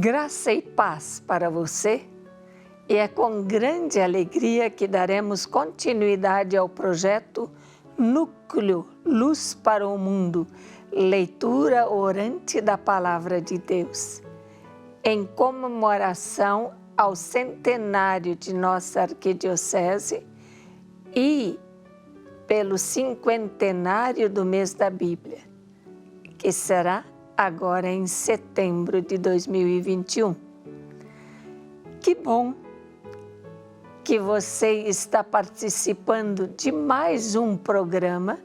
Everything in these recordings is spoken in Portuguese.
Graça e paz para você, e é com grande alegria que daremos continuidade ao projeto Núcleo Luz para o Mundo, leitura orante da Palavra de Deus. Em comemoração ao centenário de nossa arquidiocese e pelo cinquentenário do mês da Bíblia, que será agora em setembro de 2021. Que bom que você está participando de mais um programa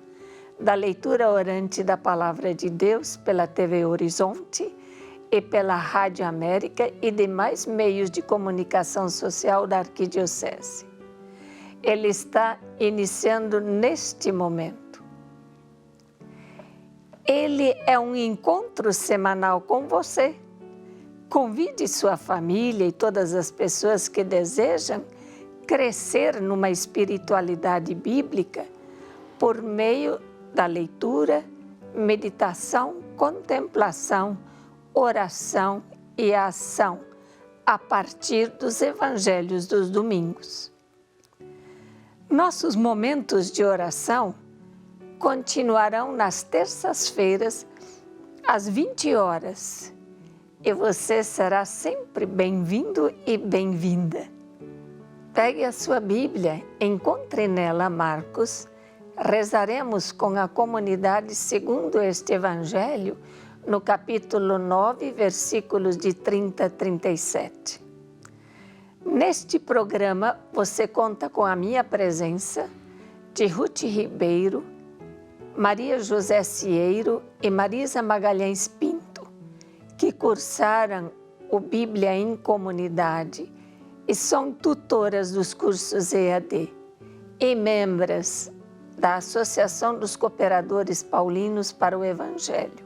da leitura orante da Palavra de Deus pela TV Horizonte e pela Rádio América e demais meios de comunicação social da Arquidiocese. Ele está iniciando neste momento. Ele é um encontro semanal com você. Convide sua família e todas as pessoas que desejam crescer numa espiritualidade bíblica por meio da leitura, meditação, contemplação, oração e ação a partir dos evangelhos dos domingos. Nossos momentos de oração continuarão nas terças-feiras, às 20 horas. E você será sempre bem-vindo e bem-vinda. Pegue a sua Bíblia, encontre nela Marcos, rezaremos com a comunidade segundo este Evangelho, no capítulo 9, versículos de 30 a 37. Neste programa, você conta com a minha presença, de Ruth Ribeiro, Maria José Cieiro e Marisa Magalhães Pinto, que cursaram o Bíblia em Comunidade e são tutoras dos cursos EAD e membros da Associação dos Cooperadores Paulinos para o Evangelho.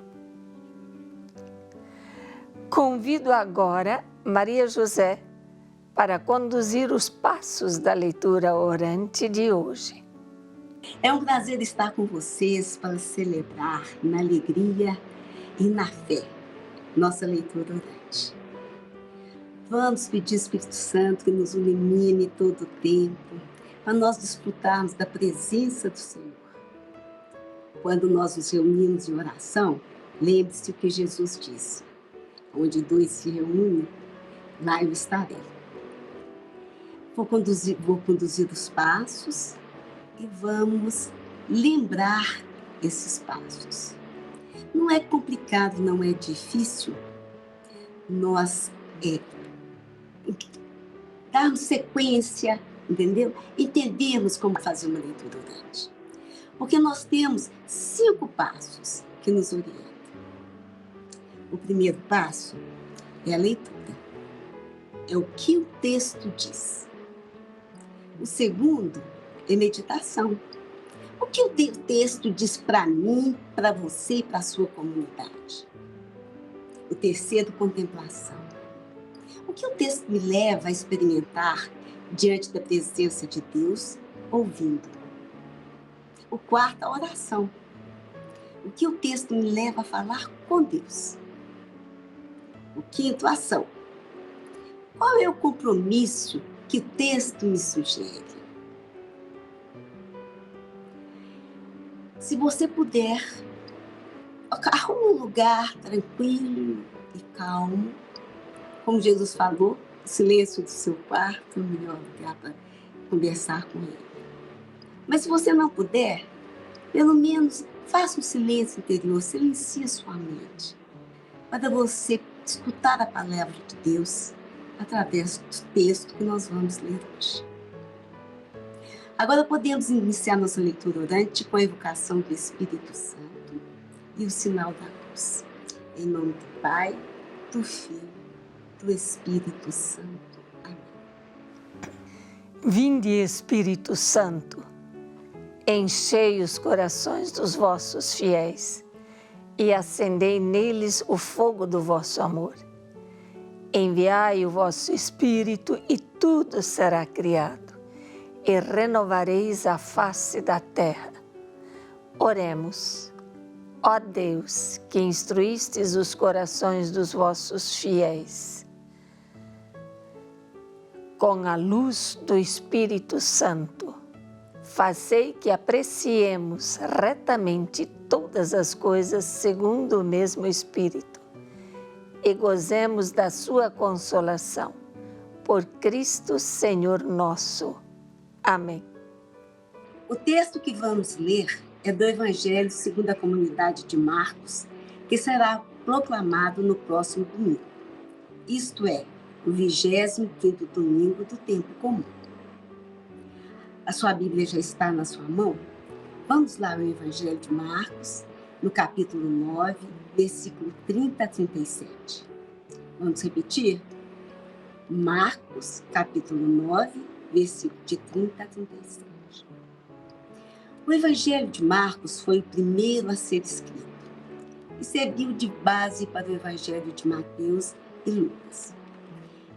Convido agora Maria José para conduzir os passos da leitura orante de hoje. É um prazer estar com vocês para celebrar na alegria e na fé nossa leitura orante. Vamos pedir ao Espírito Santo que nos ilumine todo o tempo, para nós desfrutarmos da presença do Senhor. Quando nós nos reunimos em oração, lembre-se o que Jesus disse: onde dois se reúnem, lá eu estarei. Vou conduzir os passos e vamos lembrar esses passos. Não é complicado, não é difícil nós darmos sequência, entendeu? Entendermos como fazer uma leitura orante. Porque nós temos 5 passos que nos orientam. O primeiro passo é a leitura. É o que o texto diz. O segundo é meditação. O que o texto diz para mim, para você e para a sua comunidade? O terceiro, contemplação. O que o texto me leva a experimentar diante da presença de Deus, ouvindo? O quarto, a oração. O que o texto me leva a falar com Deus? O quinto, a ação. Qual é o compromisso que o texto me sugere? Se você puder, arrume um lugar tranquilo e calmo. Como Jesus falou, o silêncio do seu quarto é o melhor lugar para conversar com Ele. Mas se você não puder, pelo menos faça um silêncio interior, silencie sua mente, para você escutar a palavra de Deus através do texto que nós vamos ler hoje. Agora podemos iniciar nossa leitura orante com a evocação do Espírito Santo e o sinal da cruz. Em nome do Pai, do Filho, do Espírito Santo. Amém. Vinde, Espírito Santo, enchei os corações dos vossos fiéis e acendei neles o fogo do vosso amor. Enviai o vosso Espírito e tudo será criado, e renovareis a face da terra. Oremos. Ó Deus, que instruístes os corações dos vossos fiéis, com a luz do Espírito Santo, fazei que apreciemos retamente todas as coisas segundo o mesmo Espírito e gozemos da sua consolação. Por Cristo Senhor nosso. Amém. O texto que vamos ler é do Evangelho segundo a comunidade de Marcos, que será proclamado no próximo domingo. Isto é, o 25º domingo do tempo comum. A sua Bíblia já está na sua mão? Vamos lá ao Evangelho de Marcos, no capítulo 9, versículo 30 a 37. Vamos repetir? Marcos, capítulo 9, versículo de 30 a 37. O Evangelho de Marcos foi o primeiro a ser escrito e serviu de base para o Evangelho de Mateus e Lucas.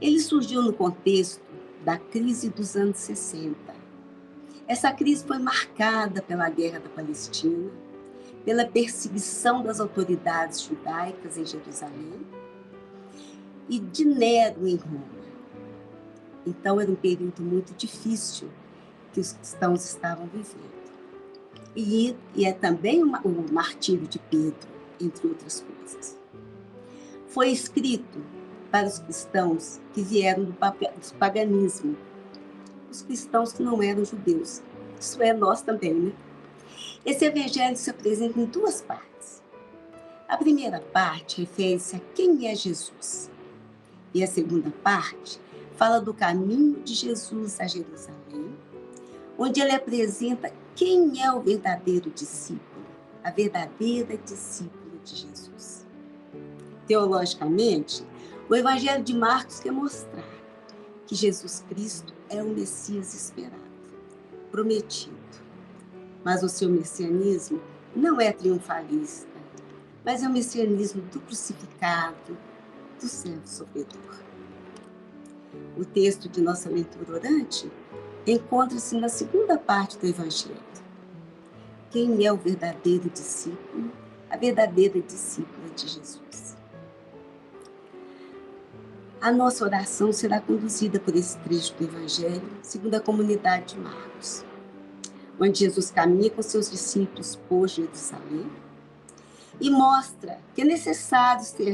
Ele surgiu no contexto da crise dos anos 60. Essa crise foi marcada pela Guerra da Palestina, pela perseguição das autoridades judaicas em Jerusalém e de Nero em Roma. Então, era um período muito difícil que os cristãos estavam vivendo. E é também o martírio de Pedro, entre outras coisas. Foi escrito para os cristãos que vieram do paganismo, os cristãos que não eram judeus. Isso é nós também, né? Esse evangelho se apresenta em duas partes. A primeira parte refere-se a quem é Jesus. E a segunda parte fala do caminho de Jesus a Jerusalém, onde ele apresenta quem é o verdadeiro discípulo, a verdadeira discípula de Jesus. Teologicamente, o Evangelho de Marcos quer mostrar que Jesus Cristo é o Messias esperado, prometido. Mas o seu messianismo não é triunfalista, mas é o messianismo do crucificado, do servo sofredor. O texto de nossa leitura orante encontra-se na segunda parte do Evangelho. Quem é o verdadeiro discípulo, a verdadeira discípula de Jesus? A nossa oração será conduzida por esse trecho do Evangelho, segundo a comunidade de Marcos, onde Jesus caminha com seus discípulos por Jerusalém e mostra que é necessário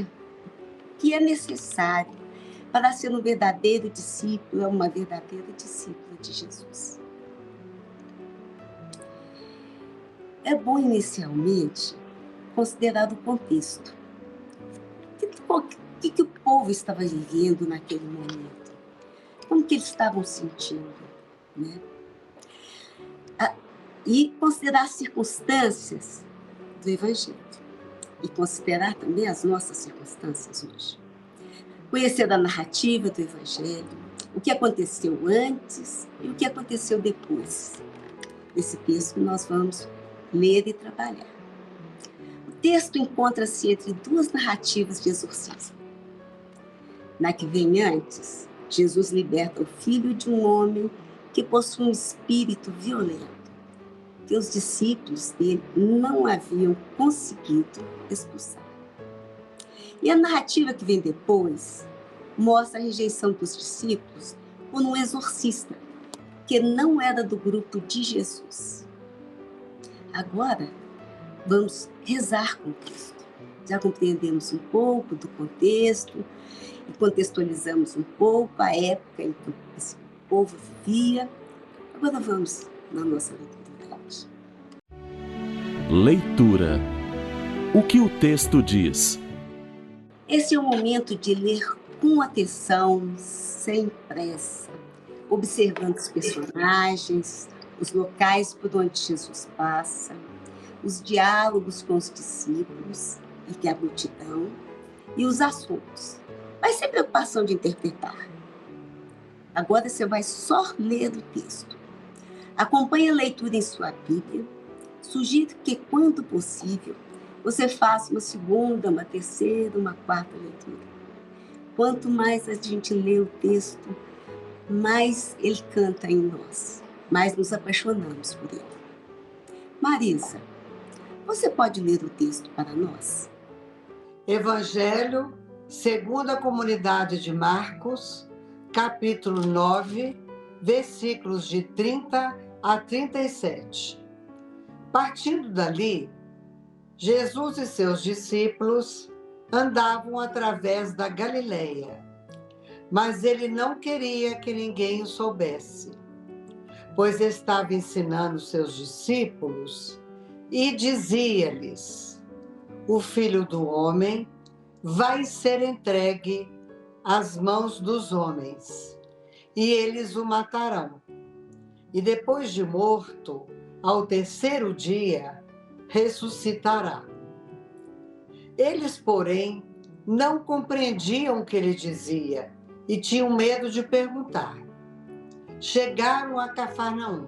para ser um verdadeiro discípulo, uma verdadeira discípula de Jesus. É bom, inicialmente, considerar o contexto. O que o povo estava vivendo naquele momento? Como que eles estavam sentindo, né? E considerar as circunstâncias do Evangelho. E considerar também as nossas circunstâncias hoje. Conhecer a narrativa do Evangelho, o que aconteceu antes e o que aconteceu depois. Esse texto que nós vamos ler e trabalhar. O texto encontra-se entre duas narrativas de exorcismo. Na que vem antes, Jesus liberta o filho de um homem que possui um espírito violento, que os discípulos dele não haviam conseguido expulsar. E a narrativa que vem depois mostra a rejeição dos discípulos por um exorcista, que não era do grupo de Jesus. Agora, vamos rezar com Cristo. Já compreendemos um pouco do contexto e contextualizamos um pouco a época em que esse povo vivia. Agora vamos na nossa leitura de hoje. Leitura. O que o texto diz? Esse é o momento de ler com atenção, sem pressa, observando os personagens, os locais por onde Jesus passa, os diálogos com os discípulos e que a multidão, e os assuntos, mas sem preocupação de interpretar. Agora você vai só ler o texto. Acompanhe a leitura em sua Bíblia. Sugiro que, quando possível, você faça uma segunda, uma terceira, uma quarta leitura. Quanto mais a gente lê o texto, mais ele canta em nós, mais nos apaixonamos por ele. Marisa, Você pode ler o texto para nós? Evangelho segundo a comunidade de Marcos, capítulo 9, versículos de 30 a 37. Partindo dali, Jesus e seus discípulos andavam através da Galileia, mas ele não queria que ninguém o soubesse, pois estava ensinando seus discípulos e dizia-lhes: o Filho do Homem vai ser entregue às mãos dos homens, e eles o matarão. E depois de morto, ao terceiro dia, ressuscitará. Eles, porém, não compreendiam o que ele dizia e tinham medo de perguntar. Chegaram a Cafarnaum.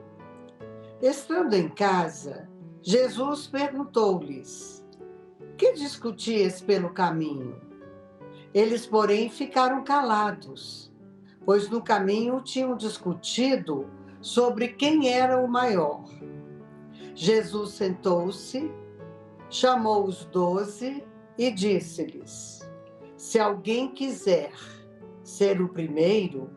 Estando em casa, Jesus perguntou-lhes: que discutias pelo caminho? Eles, porém, ficaram calados, pois no caminho tinham discutido sobre quem era o maior. Jesus sentou-se, chamou os 12 e disse-lhes: se alguém quiser ser o primeiro,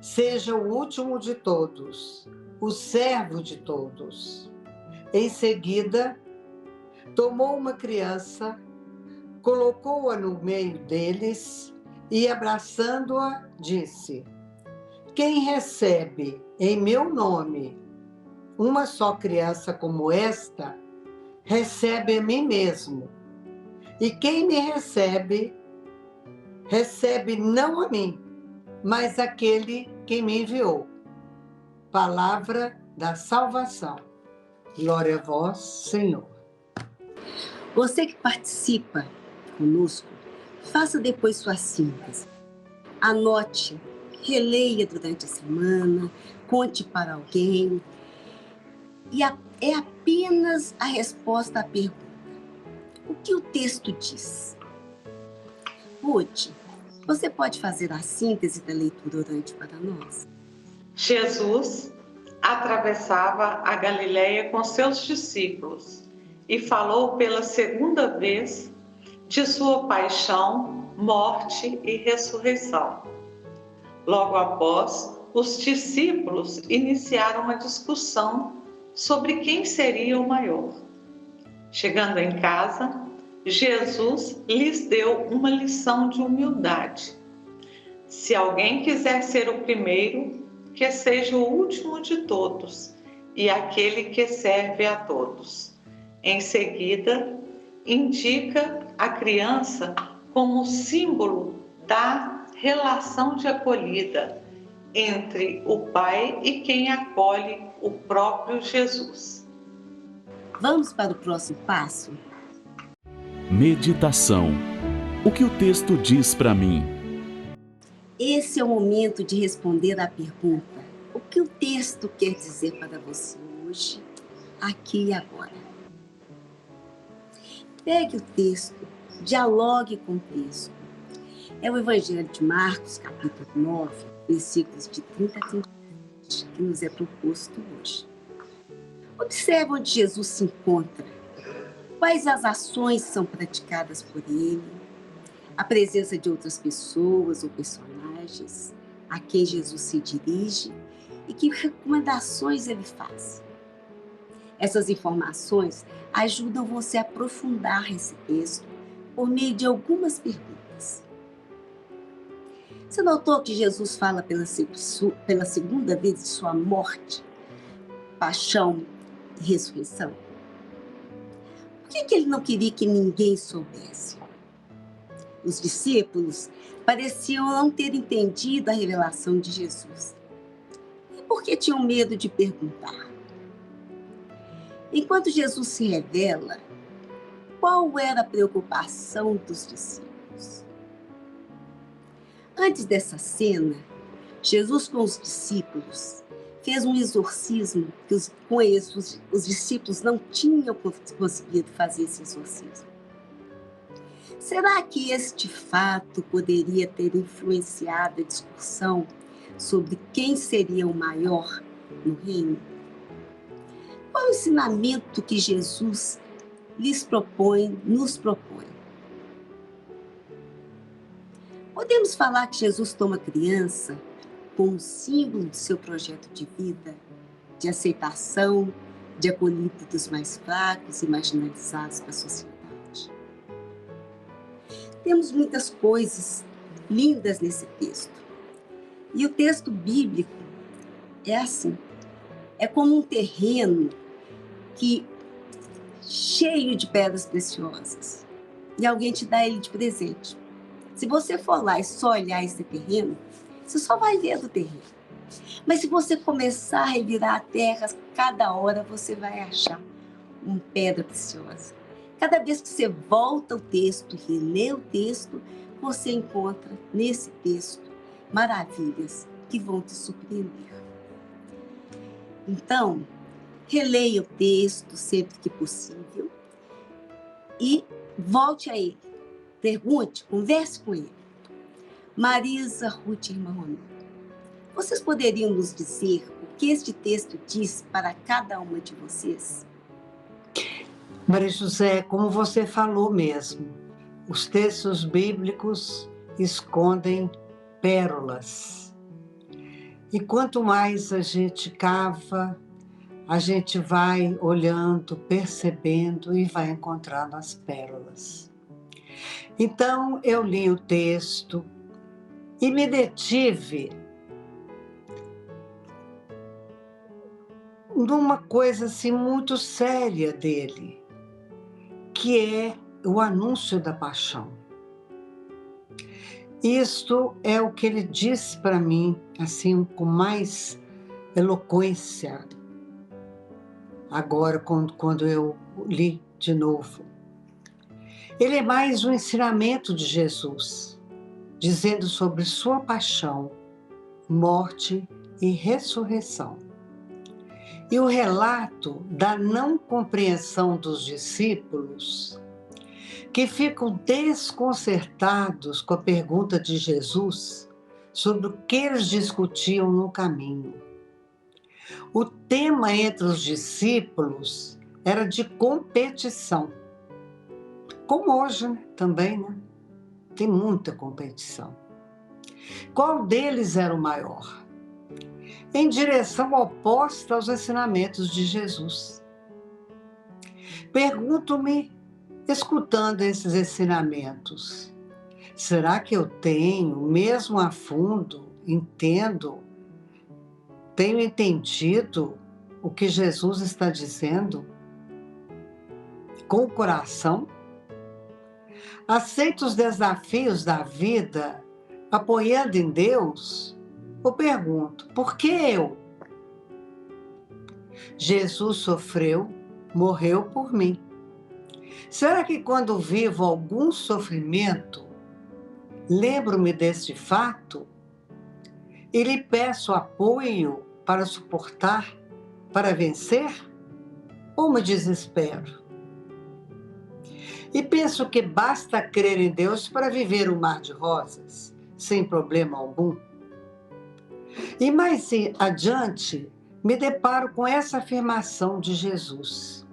seja o último de todos, o servo de todos. Em seguida, tomou uma criança, colocou-a no meio deles e, abraçando-a, disse: quem recebe em meu nome uma só criança como esta, recebe a mim mesmo. E quem me recebe, recebe não a mim, mas aquele que me enviou. Palavra da salvação. Glória a vós, Senhor. Você que participa conosco, faça depois sua síntese. Anote, releia durante a semana, conte para alguém. E é apenas a resposta à pergunta: o que o texto diz? Ruth, você pode fazer a síntese da leitura orante para nós? Jesus atravessava a Galileia com seus discípulos e falou pela segunda vez de sua paixão, morte e ressurreição. Logo após, os discípulos iniciaram uma discussão sobre quem seria o maior. Chegando em casa, Jesus lhes deu uma lição de humildade. Se alguém quiser ser o primeiro, que seja o último de todos e aquele que serve a todos. Em seguida, indica a criança como símbolo da relação de acolhida entre o pai e quem acolhe o próprio Jesus. Vamos para o próximo passo? Meditação. O que o texto diz para mim? Esse é o momento de responder à pergunta: o que o texto quer dizer para você hoje, aqui e agora? Pegue o texto, dialogue com o texto. É o Evangelho de Marcos, capítulo 9, versículos de 30 a 37, que nos é proposto hoje. Observe onde Jesus se encontra, quais as ações são praticadas por ele, a presença de outras pessoas ou personagens a quem Jesus se dirige e que recomendações ele faz. Essas informações ajudam você a aprofundar esse texto por meio de algumas perguntas. Você notou que Jesus fala pela segunda vez de sua morte, paixão e ressurreição? Por que ele não queria que ninguém soubesse? Os discípulos pareciam não ter entendido a revelação de Jesus. E por que tinham medo de perguntar? Enquanto Jesus se revela, qual era a preocupação dos discípulos? Antes dessa cena, Jesus com os discípulos fez um exorcismo que com eles os discípulos não tinham conseguido fazer esse exorcismo. Será que este fato poderia ter influenciado a discussão sobre quem seria o maior no reino? Qual o ensinamento que Jesus nos propõe. Podemos falar que Jesus toma a criança como símbolo do seu projeto de vida, de aceitação, de acolhida dos mais fracos e marginalizados da sociedade. Temos muitas coisas lindas nesse texto. E o texto bíblico é assim, é como um terreno cheio de pedras preciosas. E alguém te dá ele de presente. Se você for lá e só olhar esse terreno, você só vai ver do terreno. Mas se você começar a revirar a terra, cada hora você vai achar uma pedra preciosa. Cada vez que você volta ao texto, relê o texto, você encontra nesse texto maravilhas que vão te surpreender. Então, releia o texto sempre que possível e volte a ele. Pergunte, converse com ele. Marisa, Ruth e irmã Romana, vocês poderiam nos dizer o que este texto diz para cada uma de vocês? Maria José, como você falou mesmo, os textos bíblicos escondem pérolas. E quanto mais a gente cava, a gente vai olhando, percebendo e vai encontrando as pérolas. Então, eu li o texto e me detive numa coisa assim muito séria dele, que é o anúncio da paixão. Isto é o que ele disse para mim, assim, com mais eloquência, agora, quando eu li de novo. Ele é mais um ensinamento de Jesus, dizendo sobre sua paixão, morte e ressurreição. E o relato da não compreensão dos discípulos, que ficam desconcertados com a pergunta de Jesus sobre o que eles discutiam no caminho. O tema entre os discípulos era de competição. Como hoje, né? Também, né? Tem muita competição. Qual deles era o maior? Em direção oposta aos ensinamentos de Jesus. Pergunto-me, escutando esses ensinamentos, será que eu tenho, mesmo a fundo, tenho entendido o que Jesus está dizendo? Com o coração? Aceito os desafios da vida, apoiando em Deus? Ou pergunto, por que eu? Jesus sofreu, morreu por mim. Será que quando vivo algum sofrimento, lembro-me deste fato e lhe peço apoio para suportar, para vencer? Ou me desespero? E penso que basta crer em Deus para viver um mar de rosas, sem problema algum? E mais adiante, me deparo com essa afirmação de Jesus.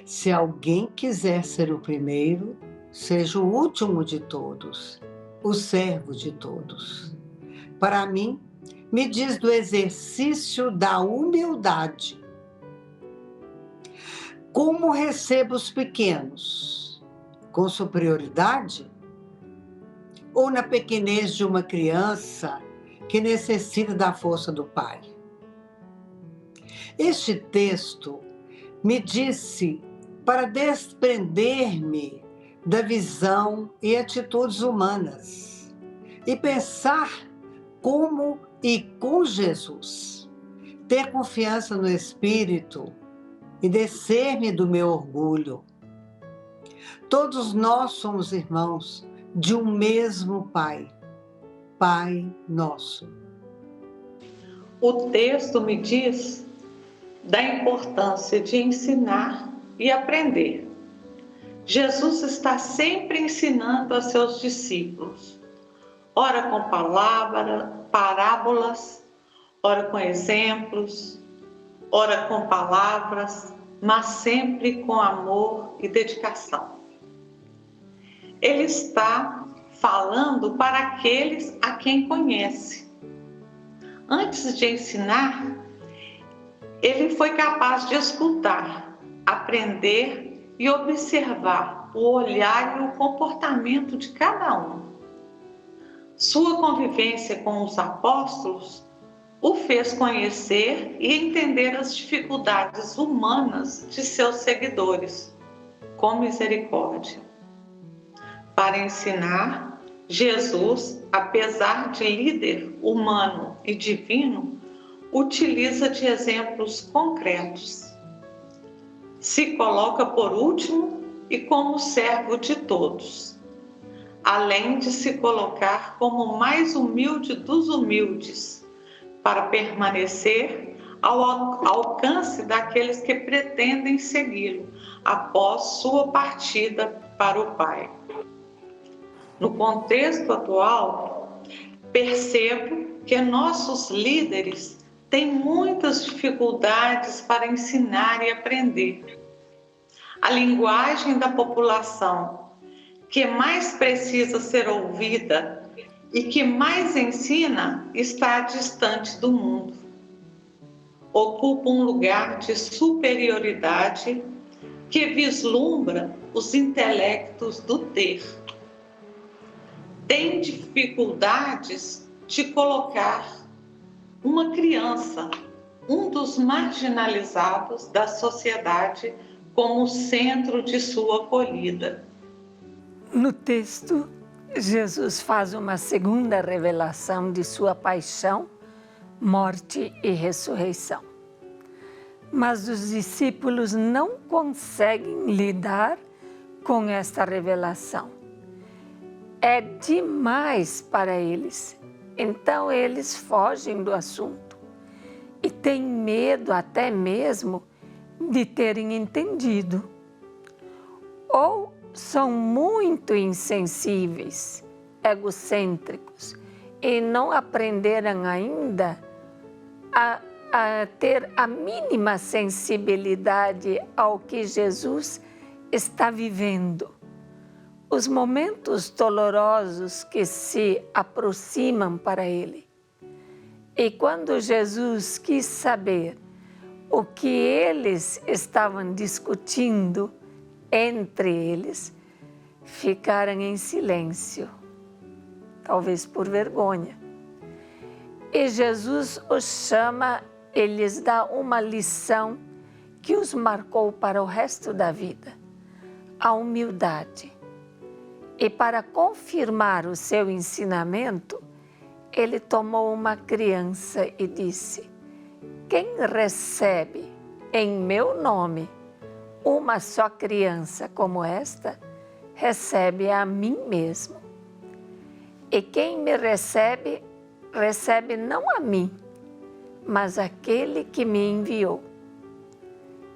Se alguém quiser ser o primeiro, seja o último de todos, o servo de todos. Para mim, me diz do exercício da humildade. Como recebo os pequenos? Com superioridade? Ou na pequenez de uma criança que necessita da força do pai? Este texto me disse para desprender-me da visão e atitudes humanas e pensar como e com Jesus, ter confiança no Espírito e descer-me do meu orgulho. Todos nós somos irmãos de um mesmo Pai, Pai nosso. O texto me diz da importância de ensinar e aprender. Jesus está sempre ensinando a seus discípulos, ora com parábolas, ora com exemplos, ora com palavras, mas sempre com amor e dedicação. Ele está falando para aqueles a quem conhece. Antes de ensinar, ele foi capaz de escutar, aprender e observar o olhar e o comportamento de cada um. Sua convivência com os apóstolos o fez conhecer e entender as dificuldades humanas de seus seguidores, com misericórdia. Para ensinar, Jesus, apesar de líder humano e divino, utiliza de exemplos concretos. Se coloca por último e como servo de todos, além de se colocar como o mais humilde dos humildes, para permanecer ao alcance daqueles que pretendem segui-lo após sua partida para o Pai. No contexto atual, percebo que nossos líderes têm muitas dificuldades para ensinar e aprender. A linguagem da população que mais precisa ser ouvida e que mais ensina está distante do mundo. Ocupa um lugar de superioridade que vislumbra os intelectos do ter. Tem dificuldades de colocar uma criança, um dos marginalizados da sociedade, como centro de sua acolhida. No texto, Jesus faz uma segunda revelação de sua paixão, morte e ressurreição. Mas os discípulos não conseguem lidar com esta revelação. É demais para eles. Então eles fogem do assunto e têm medo até mesmo de terem entendido. Ou são muito insensíveis, egocêntricos e não aprenderam ainda a ter a mínima sensibilidade ao que Jesus está vivendo. Os momentos dolorosos que se aproximam para ele. E quando Jesus quis saber o que eles estavam discutindo entre eles, ficaram em silêncio, talvez por vergonha. E Jesus os chama e lhes dá uma lição que os marcou para o resto da vida: a humildade. E para confirmar o seu ensinamento, ele tomou uma criança e disse: quem recebe em meu nome uma só criança como esta, recebe a mim mesmo. E quem me recebe, recebe não a mim, mas aquele que me enviou.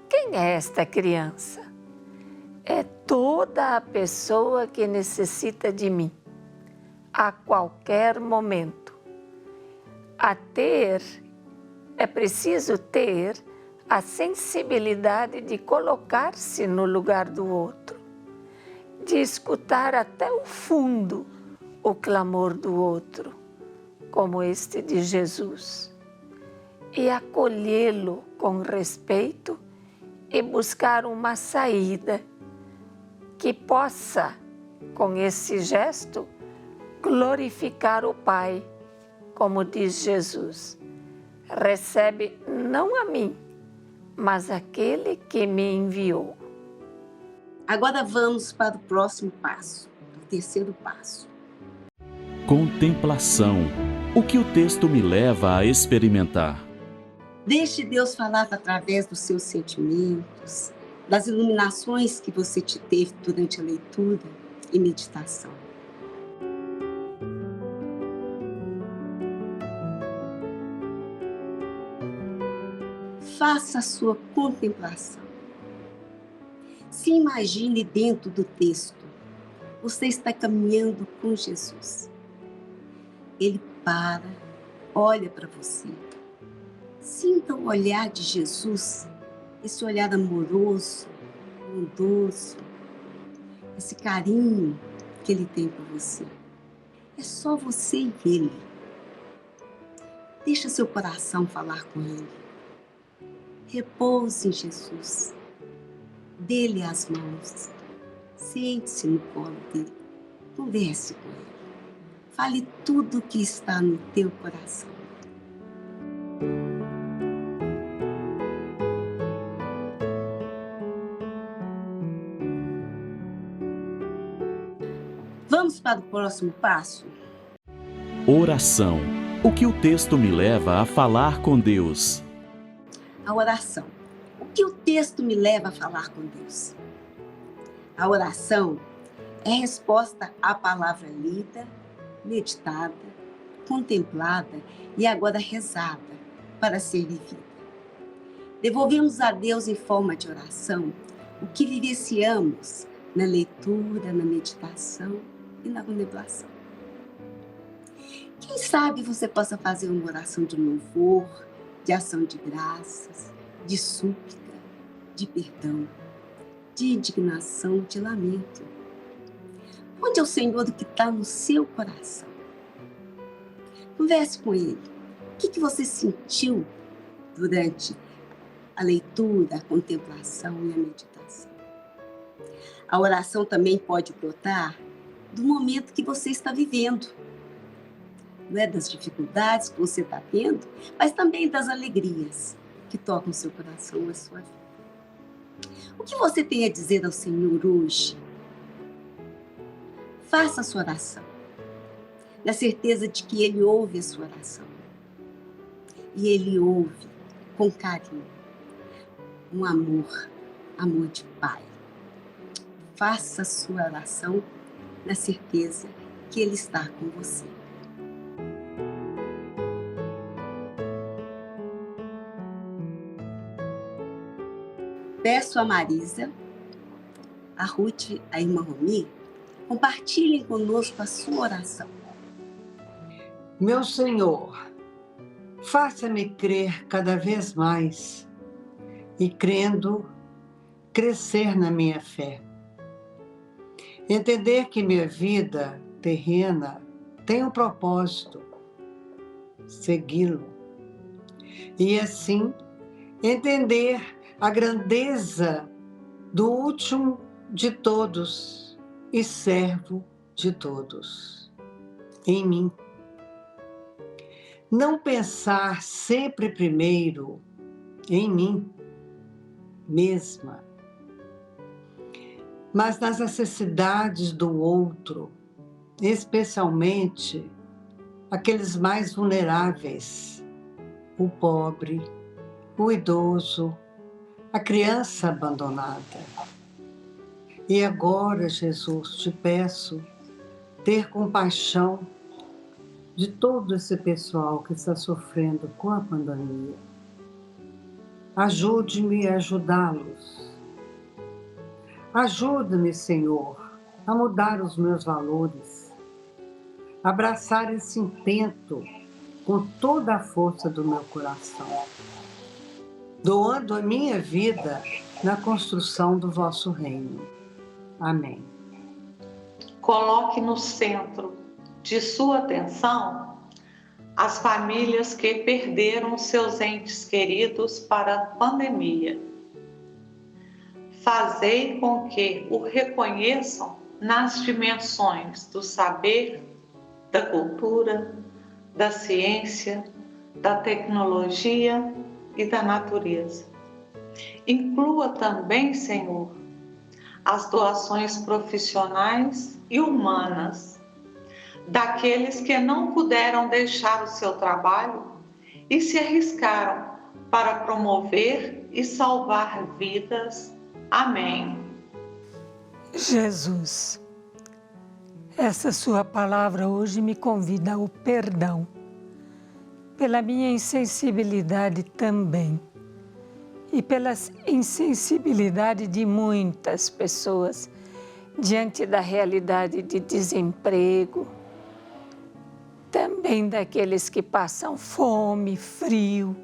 Quem é esta criança? É toda a pessoa que necessita de mim, a qualquer momento. É preciso ter a sensibilidade de colocar-se no lugar do outro, de escutar até o fundo o clamor do outro, como este de Jesus, e acolhê-lo com respeito e buscar uma saída que possa, com esse gesto, glorificar o Pai, como diz Jesus. Recebe não a mim, mas aquele que me enviou. Agora vamos para o próximo passo, o terceiro passo. Contemplação. O que o texto me leva a experimentar? Deixe Deus falar através dos seus sentimentos, das iluminações que você te teve durante a leitura e meditação. Faça a sua contemplação. Se imagine dentro do texto. Você está caminhando com Jesus. Ele olha para você. Sinta o olhar de Jesus esse olhar amoroso, bondoso, esse carinho que Ele tem por você. É só você e Ele. Deixa seu coração falar com Ele. Repouse em Jesus. Dê-lhe as mãos. Sente-se no colo dele. Converse com Ele. Fale tudo o que está no teu coração. Vamos para o próximo passo? Oração. O que o texto me leva a falar com Deus? A oração. O que o texto me leva a falar com Deus? A oração é resposta à palavra lida, meditada, contemplada e agora rezada para ser vivida. Devolvemos a Deus em forma de oração o que vivenciamos na leitura, na meditação e na contemplação. Quem sabe você possa fazer uma oração de louvor, de ação de graças, de súplica, de perdão, de indignação, de lamento. Onde é o Senhor que está no seu coração? Converse com Ele. O que você sentiu durante a leitura, a contemplação e a meditação? A oração também pode brotar do momento que você está vivendo. Não é das dificuldades que você está tendo, mas também das alegrias que tocam o seu coração, a sua vida. O que você tem a dizer ao Senhor hoje? Faça a sua oração, na certeza de que Ele ouve a sua oração. E Ele ouve com carinho, um amor de Pai. Faça a sua oração na certeza que Ele está com você. Peço a Marisa, a Ruth, a irmã Romi, compartilhem conosco a sua oração. Meu Senhor, faça-me crer cada vez mais e, crendo, crescer na minha fé. Entender que minha vida terrena tem um propósito, segui-lo. E assim, entender a grandeza do último de todos e servo de todos, em mim. Não pensar sempre primeiro em mim mesma, mas nas necessidades do outro, especialmente aqueles mais vulneráveis, o pobre, o idoso, a criança abandonada. E agora, Jesus, te peço ter compaixão de todo esse pessoal que está sofrendo com a pandemia. Ajude-me a ajudá-los. Ajuda-me, Senhor, a mudar os meus valores, abraçar esse intento com toda a força do meu coração, doando a minha vida na construção do vosso reino. Amém. Coloque no centro de sua atenção as famílias que perderam seus entes queridos para a pandemia. Fazei com que o reconheçam nas dimensões do saber, da cultura, da ciência, da tecnologia e da natureza. Inclua também, Senhor, as doações profissionais e humanas daqueles que não puderam deixar o seu trabalho e se arriscaram para promover e salvar vidas. Amém. Jesus, essa sua palavra hoje me convida ao perdão, pela minha insensibilidade também, e pela insensibilidade de muitas pessoas diante da realidade de desemprego, também daqueles que passam fome, frio,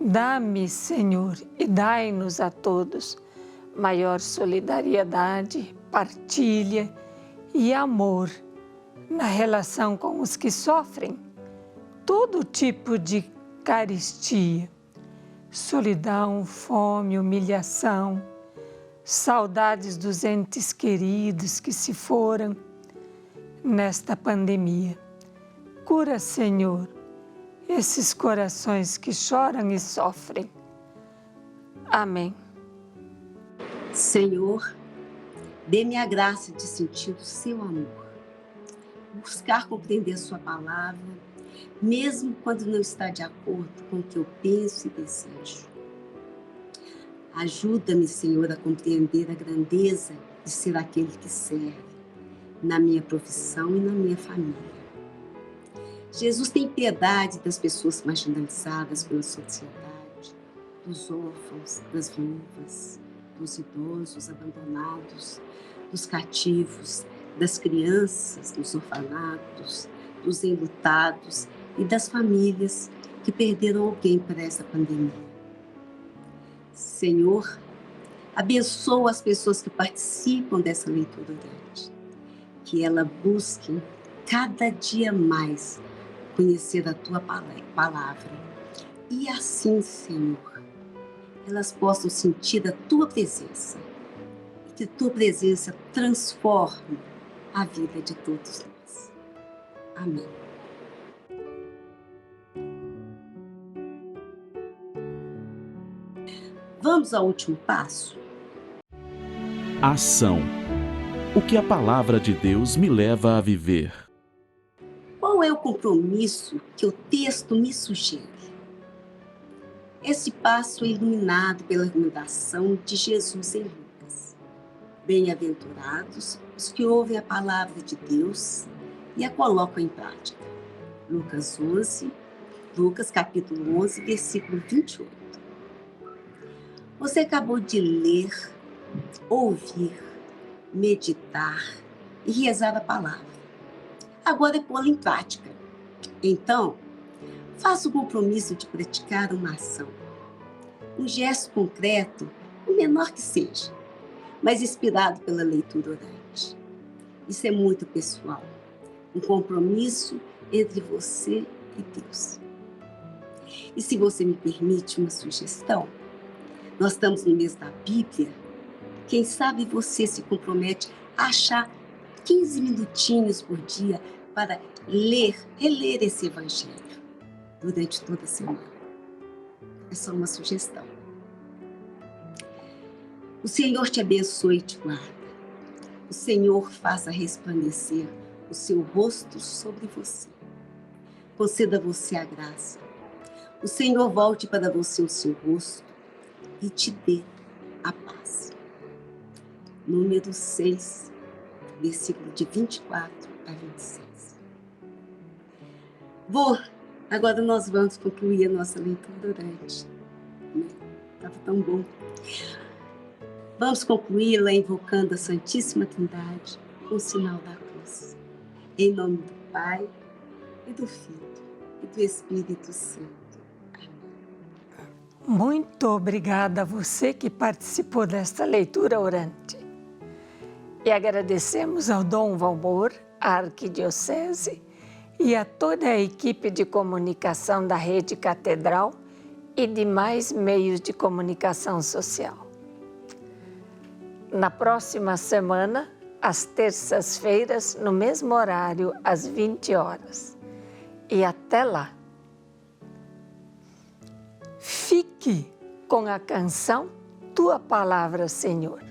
Dá-me, Senhor, e dai-nos a todos maior solidariedade, partilha e amor na relação com os que sofrem todo tipo de carestia, solidão, fome, humilhação, saudades dos entes queridos que se foram nesta pandemia. Cura, Senhor, esses corações que choram e sofrem. Amém. Senhor, dê-me a graça de sentir o seu amor, buscar compreender a sua palavra, mesmo quando não está de acordo com o que eu penso e desejo. Ajuda-me, Senhor, a compreender a grandeza de ser aquele que serve na minha profissão e na minha família. Jesus tem piedade das pessoas marginalizadas pela sociedade, dos órfãos, das viúvas, dos idosos abandonados, dos cativos, das crianças, dos orfanatos, dos enlutados e das famílias que perderam alguém para essa pandemia. Senhor, abençoa as pessoas que participam dessa leitura orante, que ela busque cada dia mais conhecer a Tua palavra e assim, Senhor, elas possam sentir a Tua presença e que Tua presença transforme a vida de todos nós. Amém. Vamos ao último passo? Ação. O que a palavra de Deus me leva a viver? Qual é o compromisso que o texto me sugere? Esse passo é iluminado pela recomendação de Jesus em Lucas. Bem-aventurados os que ouvem a palavra de Deus e a colocam em prática. Lucas capítulo 11, versículo 28. Você acabou de ler, ouvir, meditar e rezar a palavra. Agora é pô-la em prática. Então, faça o compromisso de praticar uma ação. Um gesto concreto, o menor que seja, mas inspirado pela leitura orante. Isso é muito pessoal. Um compromisso entre você e Deus. E se você me permite uma sugestão, nós estamos no mês da Bíblia. Quem sabe você se compromete a achar 15 minutinhos por dia para reler esse evangelho durante toda a semana. É só uma sugestão. O Senhor te abençoe e te guarda. O Senhor faça resplandecer o seu rosto sobre você. Conceda a você a graça. O Senhor volte para você o seu rosto e te dê a paz. Número 6, versículo de 24 a 26. Agora nós vamos concluir a nossa leitura orante. Estava tão bom. Vamos concluí-la invocando a Santíssima Trindade com o sinal da cruz. Em nome do Pai, e do Filho, e do Espírito Santo. Muito obrigada a você que participou desta leitura orante. E agradecemos ao Dom Valmor, à Arquidiocese e a toda a equipe de comunicação da Rede Catedral e demais meios de comunicação social. Na próxima semana, às terças-feiras, no mesmo horário, às 20 horas. E até lá. Fique com a canção Tua Palavra, Senhor.